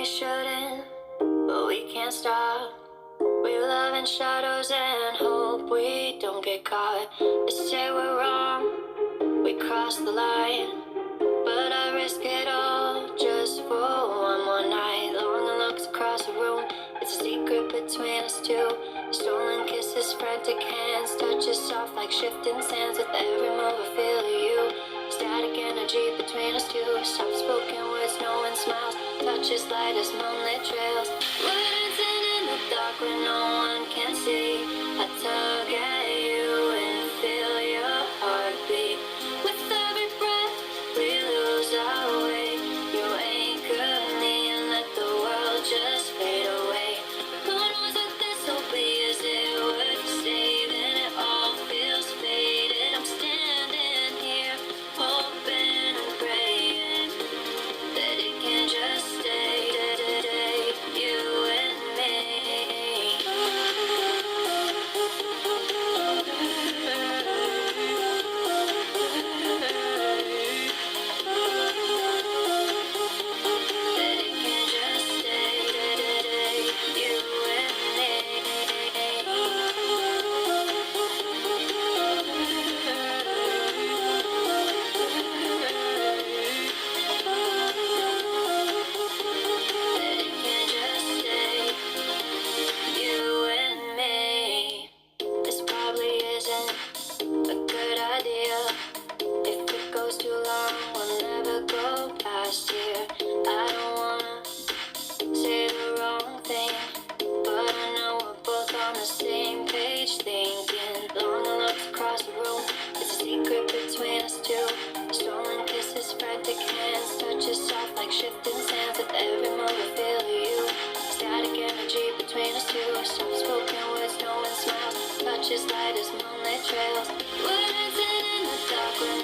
we shouldn't, but we can't stop. We love in shadows and hope we don't get caught. They say we're wrong, we cross the line, but I risk it all just for one more night. Long looks across the room, it's a secret between us two. Stolen kisses, frantic hands, touches soft like shifting sands. With every move I feel you. Static energy between us two. Soft spoken words, no one smiles. Touches light as moonlit trails. We're dancing in the dark where no one can see. I tug at you and feel your heartbeat. With every breath we lose our way. You anchor me and let the world just fade away. Who knows what this will be? Is it worth saving? It all feels faded. I'm standing here hoping and praying that it can just stay, you and me. That it can just stay, you and That it can just stay, you and me. This probably isn't a good idea. If it goes too long, we'll never go past here. I don't wanna say the wrong thing, but I know we're both on the same page, thinking. Long looks across the room, it's a secret between us two. Stolen kisses, frantic hands, touches soft like shifting sands. With every move I feel you. Static energy between us two. Soft spoken words, no one smiles. Touches light as moonlit trails. We're dancing in the dark when